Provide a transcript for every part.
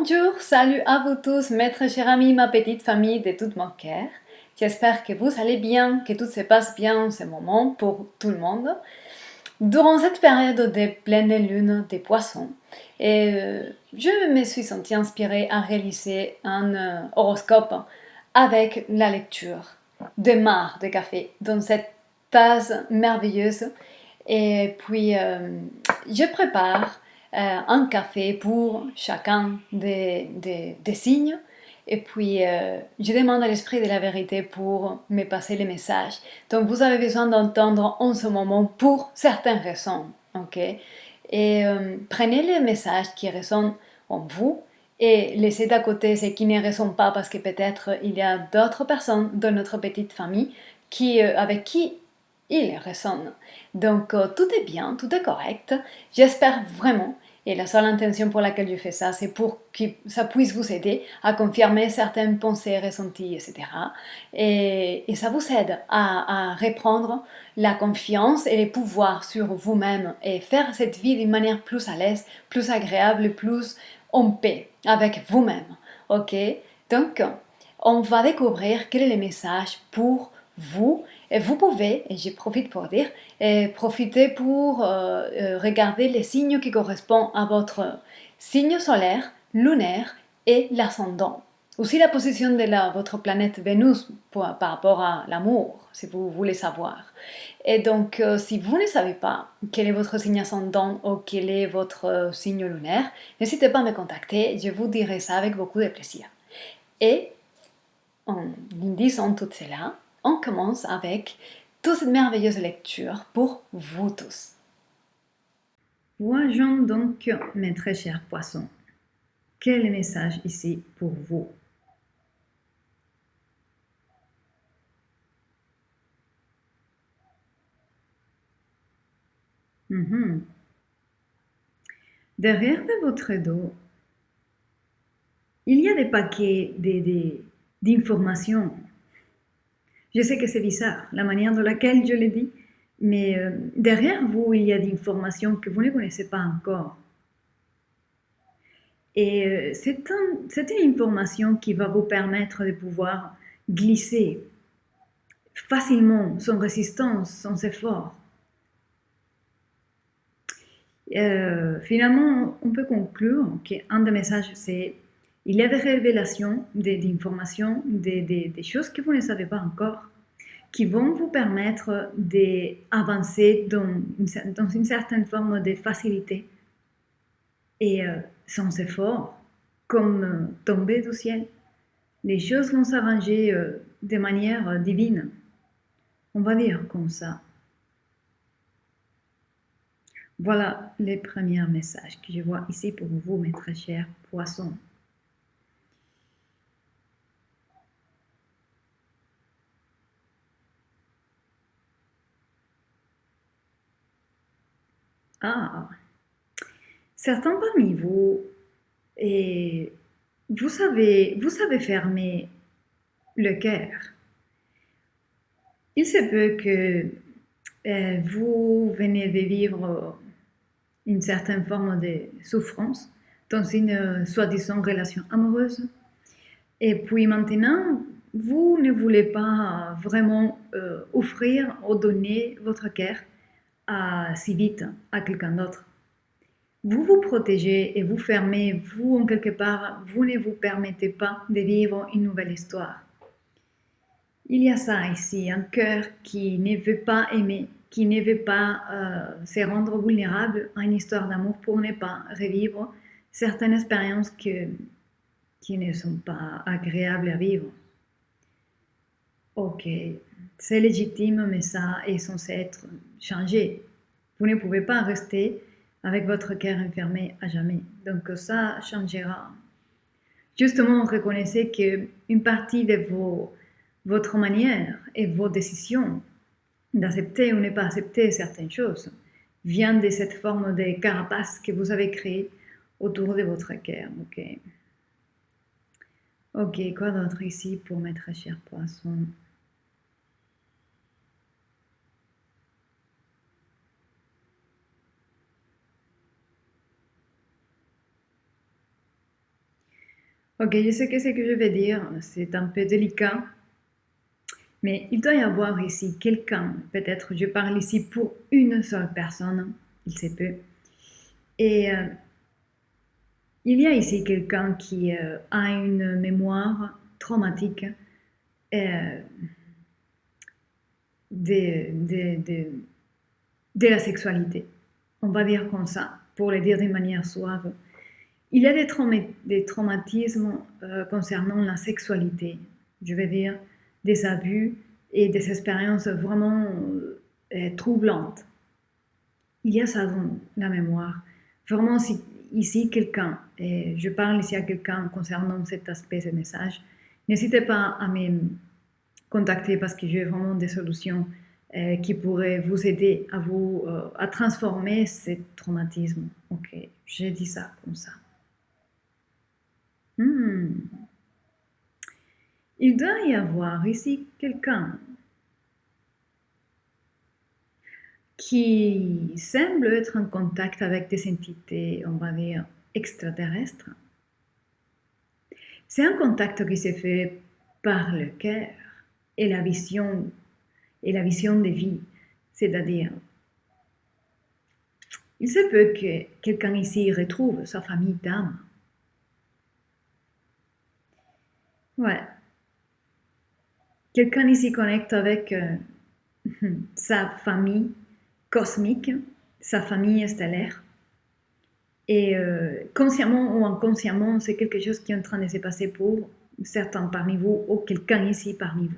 Bonjour, salut à vous tous, mes très chers amis, ma petite famille de tout mon cœur. J'espère que vous allez bien, que tout se passe bien en ce moment pour tout le monde. Durant cette période de pleine lune des poissons, je me suis sentie inspirée à réaliser un horoscope avec la lecture de marc de café dans cette tasse merveilleuse. Et puis, je prépare un café pour chacun des signes. Et puis, je demande à l'esprit de la vérité pour me passer les messages. Donc, vous avez besoin d'entendre en ce moment pour certaines raisons. Ok? Et prenez les messages qui résonnent en vous et laissez d'à côté ceux qui ne résonnent pas parce que peut-être il y a d'autres personnes dans notre petite famille avec qui il résonne. Donc, tout est bien, tout est correct. J'espère vraiment, et la seule intention pour laquelle je fais ça, c'est pour que ça puisse vous aider à confirmer certaines pensées ressenties, etc. Et ça vous aide à reprendre la confiance et les pouvoirs sur vous-même et faire cette vie d'une manière plus à l'aise, plus agréable, plus en paix avec vous-même. Ok? Donc, on va découvrir quel est le message pour vous. Et vous pouvez, et j'en profite pour dire, profiter pour regarder les signes qui correspondent à votre signe solaire, lunaire et l'ascendant. Aussi la position de votre planète Vénus par rapport à l'amour, si vous voulez savoir. Et donc, si vous ne savez pas quel est votre signe ascendant ou quel est votre signe lunaire, n'hésitez pas à me contacter, je vous dirai ça avec beaucoup de plaisir. Et en disant tout cela, on commence avec toute cette merveilleuse lecture pour vous tous. Voyons donc, mes très chers poissons, quel est le message ici pour vous? Derrière de votre dos, il y a des paquets d'informations. Je sais que c'est bizarre, la manière de laquelle je le dis, mais derrière vous, il y a des informations que vous ne connaissez pas encore. Et c'est une information qui va vous permettre de pouvoir glisser facilement, sans résistance, sans effort. Finalement, on peut conclure qu'un des messages, c'est il y a des révélations, d'informations, des choses que vous ne savez pas encore, qui vont vous permettre d'avancer dans une certaine forme de facilité et sans effort, comme tomber du ciel. Les choses vont s'arranger de manière divine, on va dire comme ça. Voilà les premiers messages que je vois ici pour vous, mes très chers poissons. Ah, certains parmi vous, et vous savez fermer le cœur. Il se peut que vous venez de vivre une certaine forme de souffrance dans une soi-disant relation amoureuse. Et puis maintenant, vous ne voulez pas vraiment offrir ou donner votre cœur si vite à quelqu'un d'autre. Vous vous protégez et vous fermez, vous en quelque part, vous ne vous permettez pas de vivre une nouvelle histoire. Il y a ça ici, un cœur qui ne veut pas aimer, qui ne veut pas se rendre vulnérable à une histoire d'amour pour ne pas revivre certaines expériences qui ne sont pas agréables à vivre. Ok, c'est légitime, mais ça est censé être changé. Vous ne pouvez pas rester avec votre cœur enfermé à jamais. Donc ça changera. Justement, reconnaissez qu'une partie de votre manière et vos décisions d'accepter ou ne pas accepter certaines choses vient de cette forme de carapace que vous avez créée autour de votre cœur. Ok, quoi d'autre ici pour mes très chers poissons? Ok, je sais que ce que je vais dire, c'est un peu délicat, mais il doit y avoir ici quelqu'un, peut-être je parle ici pour une seule personne, il se peut, et il y a ici quelqu'un qui a une mémoire traumatique euh, de, de, de, de la sexualité. On va dire comme ça, pour le dire d'une manière suave. Il y a des traumatismes concernant la sexualité, je veux dire des abus et des expériences vraiment troublantes. Il y a ça dans la mémoire. Vraiment, si ici quelqu'un, et je parle ici à quelqu'un concernant cet aspect, ce message, n'hésitez pas à me contacter parce que j'ai vraiment des solutions qui pourraient vous aider à transformer ce traumatisme. Ok, j'ai dit ça comme ça. Il doit y avoir ici quelqu'un qui semble être en contact avec des entités, on va dire, extraterrestres. C'est un contact qui se fait par le cœur et la vision de vie. C'est-à-dire, il se peut que quelqu'un ici retrouve sa famille d'âme. Ouais. Quelqu'un ici connecte avec sa famille cosmique, sa famille stellaire. Et consciemment ou inconsciemment, c'est quelque chose qui est en train de se passer pour certains parmi vous ou quelqu'un ici parmi vous.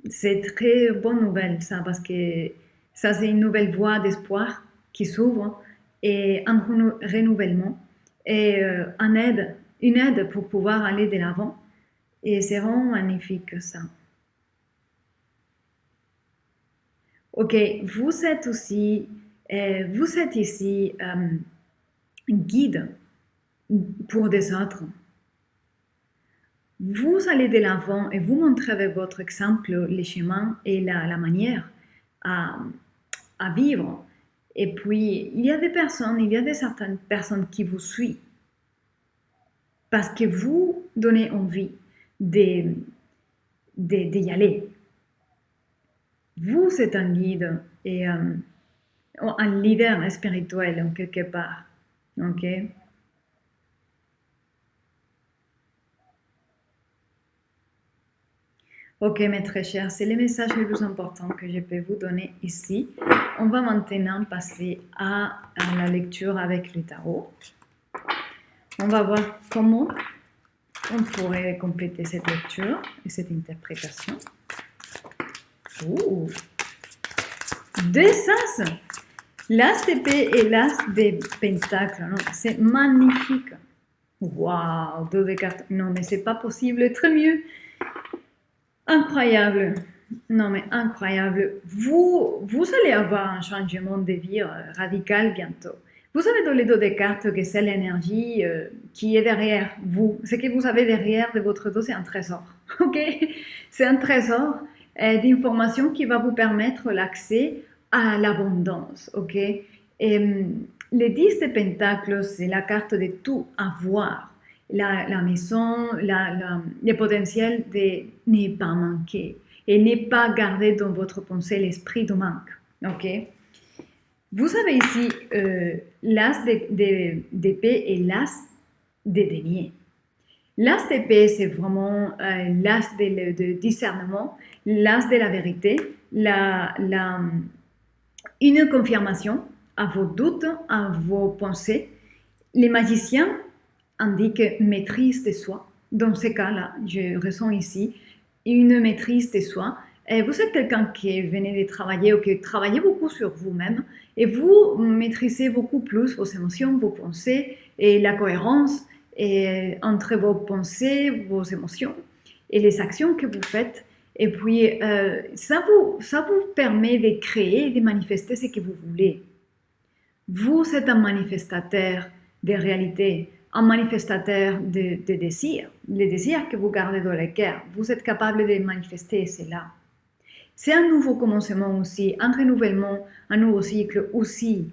C'est très bonne nouvelle ça, parce que ça c'est une nouvelle voie d'espoir qui s'ouvre et un renouvellement et une aide pour pouvoir aller de l'avant. Et c'est vraiment magnifique ça. Ok, vous êtes ici guide pour des autres. Vous allez de l'avant et vous montrez avec votre exemple les chemins et la manière à vivre. Et puis, il y a certaines personnes qui vous suivent parce que vous donnez envie d'y aller. Vous êtes un guide et un leader spirituel en quelque part. Ok? Ok, mes très chers, c'est le message le plus important que je peux vous donner ici. On va maintenant passer à la lecture avec le tarot. On va voir comment on pourrait compléter cette lecture et cette interprétation. Ouh. Deux As, l'As d'épée et l'As des pentacles. C'est magnifique. Waouh, deux de cartes. Non, mais c'est pas possible. Très mieux. Incroyable. Non, mais incroyable. Vous allez avoir un changement de vie radical bientôt. Vous savez dans les dos des cartes que c'est l'énergie qui est derrière vous. Ce que vous avez derrière de votre dos, c'est un trésor. Ok? C'est un trésor d'informations qui va vous permettre l'accès à l'abondance. Ok? Et les 10 de Pentacles, c'est la carte de tout avoir. La maison, le potentiel de ne pas manquer et ne pas garder dans votre pensée l'esprit de manque. Ok? Vous avez ici l'as d'épée et l'as de denier. L'as d'épée, c'est vraiment l'as de discernement, l'as de la vérité, une confirmation à vos doutes, à vos pensées. Les magiciens indiquent maîtrise de soi. Dans ce cas-là, je ressens ici une maîtrise de soi. Et vous êtes quelqu'un qui venait de travailler ou qui travaillait beaucoup sur vous-même et vous maîtrisez beaucoup plus vos émotions, vos pensées et la cohérence entre vos pensées, vos émotions et les actions que vous faites. Et puis, ça vous permet de créer et de manifester ce que vous voulez. Vous êtes un manifestateur de réalité, un manifestateur de désirs. Les désirs que vous gardez dans le cœur, vous êtes capable de manifester cela. C'est un nouveau commencement aussi, un renouvellement, un nouveau cycle aussi.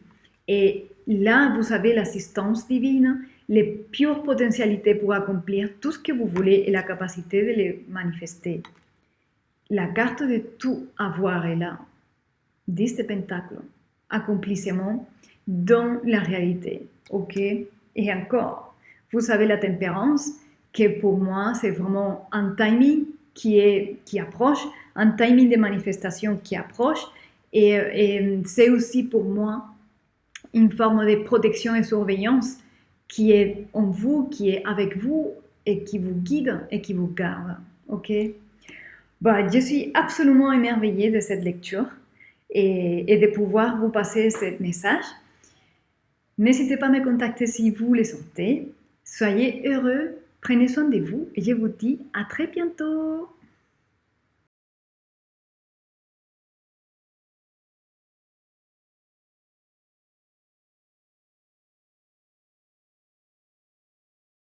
Et là, vous avez l'assistance divine les pures potentialités pour accomplir tout ce que vous voulez et la capacité de les manifester. La carte de tout avoir est là. 10 de Pentacles. Accomplissement dans la réalité. Ok? Et encore, vous avez la tempérance, que pour moi, c'est vraiment un timing qui approche, un timing de manifestation qui approche. Et c'est aussi pour moi une forme de protection et surveillance qui est en vous, qui est avec vous et qui vous guide et qui vous garde. Ok? Bah, je suis absolument émerveillée de cette lecture et de pouvoir vous passer ce message. N'hésitez pas à me contacter si vous le sentez. Soyez heureux, prenez soin de vous et je vous dis à très bientôt.